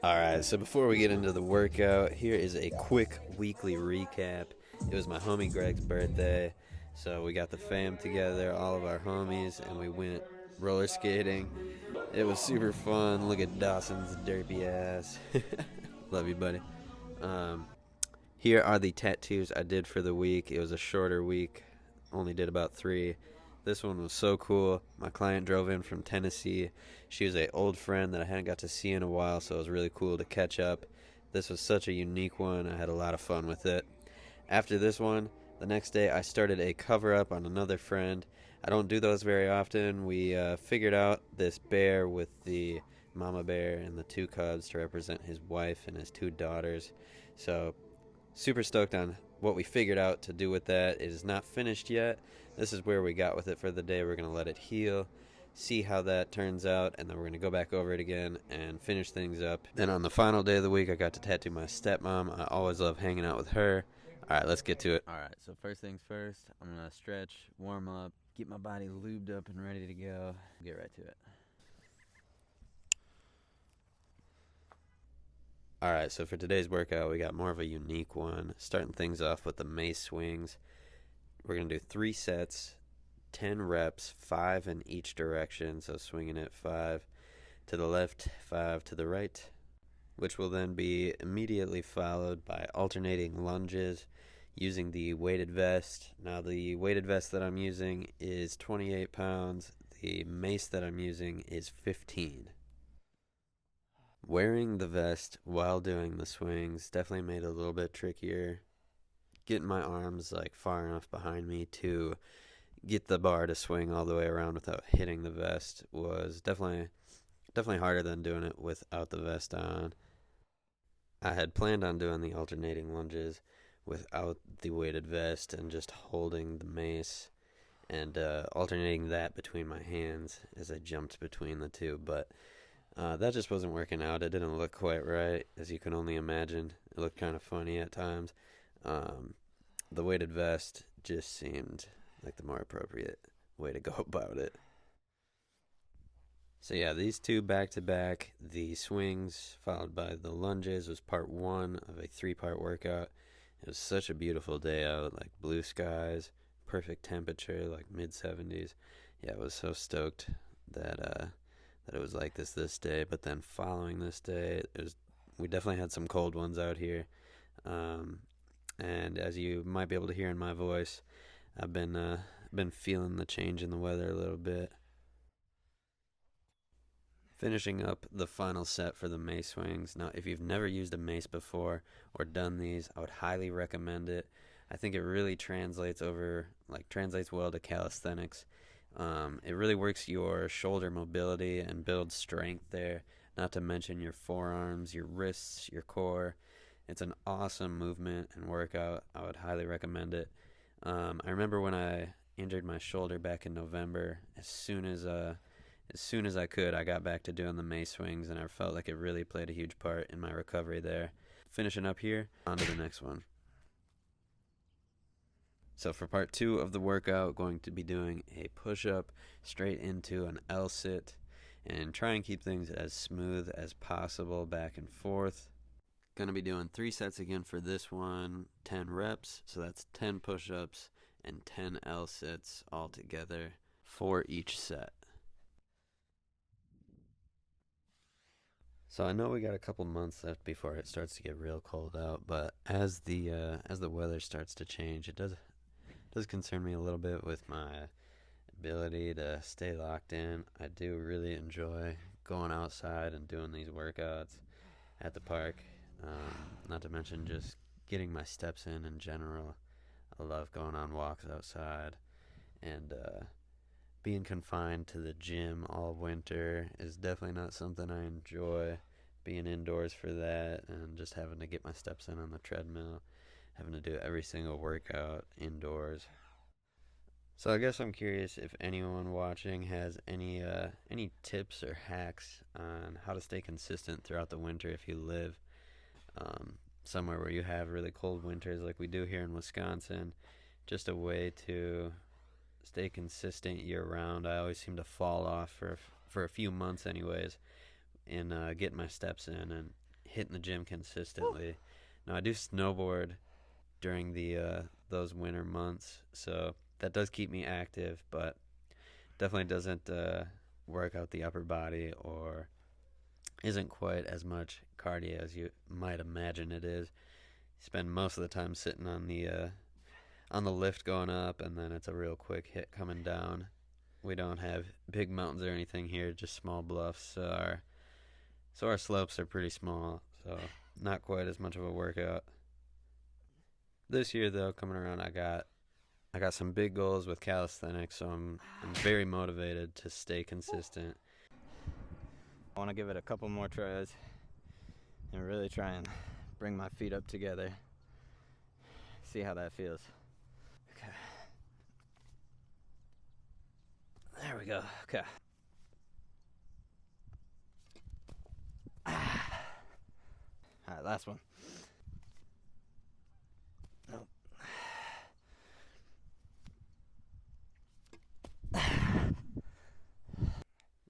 Alright, so before we get into the workout, here is a quick weekly recap. It was my homie Greg's birthday, so we got the fam together, all of our homies, and we went roller skating. It was super fun. Look at Dawson's derpy ass. Love you, buddy. Um, Here are the tattoos I did for the week. It was a shorter week, only did about three. This one was so cool. My client drove in from Tennessee. She was an old friend that I hadn't got to see in a while, so it was really cool to catch up. This was such a unique one. I had a lot of fun with it. After this one, the next day I started a cover up on another friend. I don't do those very often. We figured out this bear with the mama bear and the two cubs to represent his wife and his two daughters. So super stoked on what we figured out to do with that. It is not finished yet. This is where we got with it for the day. We're going to let it heal, see how that turns out, and then we're going to go back over it again and finish things up. Then on the final day of the week, I got to tattoo my stepmom. I always love hanging out with her. All right, let's get to it. All right, so first things first, I'm going to stretch, warm up, get my body lubed up and ready to go. Get right to it. All right, so for today's workout, we got more of a unique one. Starting things off with the Mace swings. We're going to do 3 sets, 10 reps, 5 in each direction. So swinging it 5 to the left, 5 to the right, which will then be immediately followed by alternating lunges using the weighted vest. Now, the weighted vest that I'm using is 28 pounds. The Mace that I'm using is 15. Wearing the vest while doing the swings definitely made it a little bit trickier. Getting my arms like far enough behind me to get the bar to swing all the way around without hitting the vest was definitely harder than doing it without the vest on. I had planned on doing the alternating lunges without the weighted vest and just holding the mace and alternating that between my hands as I jumped between the two, but that just wasn't working out. It didn't look quite right, as you can only imagine. It looked kind of funny at times. Um, the weighted vest just seemed like the more appropriate way to go about it. So yeah, these two back to back, the swings followed by the lunges was part one of a 3-part workout. It was such a beautiful day out, like blue skies, perfect temperature, like mid 70s. Yeah, I was so stoked that that it was like this day. But then following this day, we definitely had some cold ones out here. Um, and as you might be able to hear in my voice, I've been feeling the change in the weather a little bit. Finishing up the final set for the mace swings. Now, if you've never used a mace before or done these, I would highly recommend it. I think it really translates well to calisthenics. It really works your shoulder mobility and builds strength there, not to mention your forearms, your wrists, your core. It's an awesome movement and workout. I would highly recommend it. I remember when I injured my shoulder back in November, as soon as I could, I got back to doing the mace swings, and I felt like it really played a huge part in my recovery there. Finishing up here, on to the next one. So for part two of the workout, going to be doing a push-up straight into an L-sit and try and keep things as smooth as possible back and forth. Going to be doing 3 sets again for this one, 10 reps, so that's 10 push-ups and 10 L-sits all together for each set. So I know we got a couple months left before it starts to get real cold out, but as the weather starts to change, it does concern me a little bit with my ability to stay locked in. I do really enjoy going outside and doing these workouts at the park. Not to mention just getting my steps in general. I love going on walks outside, and being confined to the gym all winter is definitely not something I enjoy. Being indoors for that and just having to get my steps in on the treadmill, having to do every single workout indoors. So I guess I'm curious if anyone watching has any tips or hacks on how to stay consistent throughout the winter if you live somewhere where you have really cold winters like we do here in Wisconsin. Just a way to stay consistent year round. I always seem to fall off for a few months anyways in getting my steps in and hitting the gym consistently. Now I do snowboard during the those winter months, so that does keep me active, but definitely doesn't work out the upper body or isn't quite as much cardio as you might imagine it is. You spend most of the time sitting on the lift going up, and then it's a real quick hit coming down. We don't have big mountains or anything here, just small bluffs. So our slopes are pretty small, so not quite as much of a workout. This year though, coming around, I got some big goals with calisthenics, so I'm very motivated to stay consistent. I want to give it a couple more tries and really try and bring my feet up together. See how that feels. Okay. There we go. Okay. All right, last one. Nope.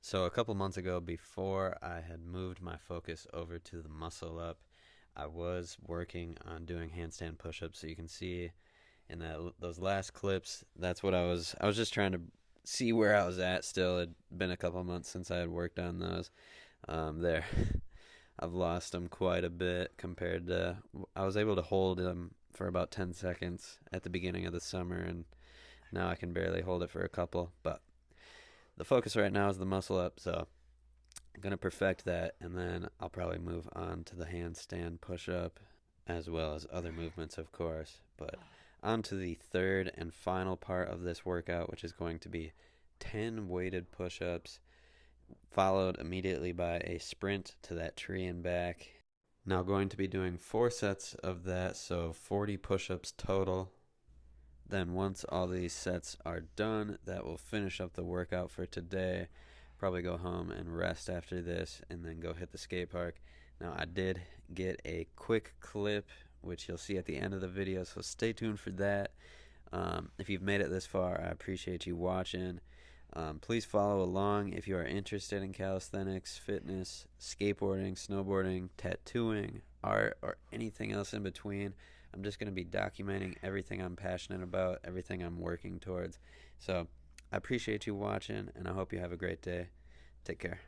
So a couple months ago, before I had moved my focus over to the muscle up, I was working on doing handstand push-ups. So you can see in those last clips, that's what I was just trying to see where I was at still. It had been a couple months since I had worked on those. There, I've lost them quite a bit compared to, I was able to hold them for about 10 seconds at the beginning of the summer, and now I can barely hold it for a couple, but the focus right now is the muscle up, so I'm going to perfect that, and then I'll probably move on to the handstand push-up, as well as other movements, of course. But on to the third and final part of this workout, which is going to be 10 weighted push-ups, followed immediately by a sprint to that tree and back. Now going to be doing 4 sets of that, so 40 push-ups total. Then once all these sets are done, that will finish up the workout for today. Probably go home and rest after this and then go hit the skate park. Now I did get a quick clip, which you'll see at the end of the video, so stay tuned for that. If you've made it this far, I appreciate you watching. Please follow along if you are interested in calisthenics, fitness, skateboarding, snowboarding, tattooing, art, or anything else in between. I'm just going to be documenting everything I'm passionate about, everything I'm working towards. So I appreciate you watching, and I hope you have a great day. Take care.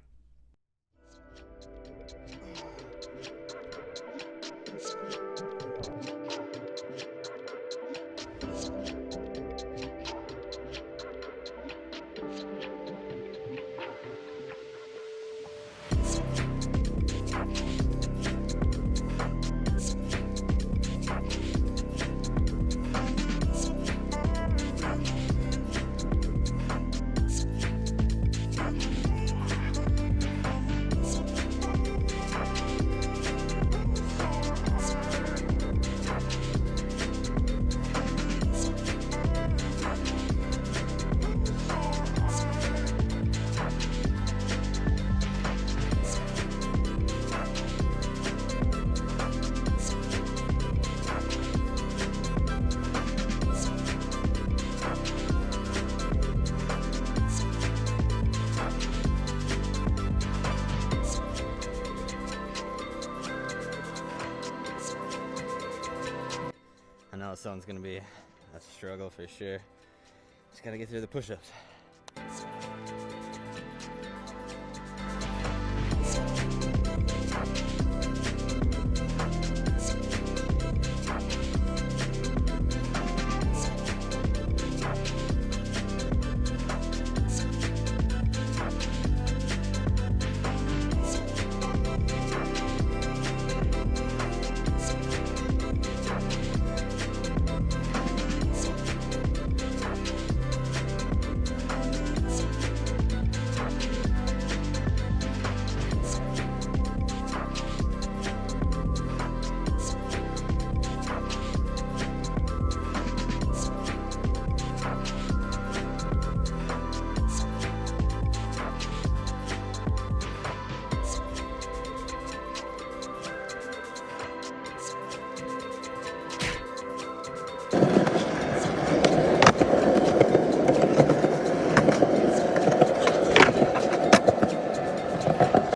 I know this one's gonna be a struggle for sure. Just gotta get through the push-ups.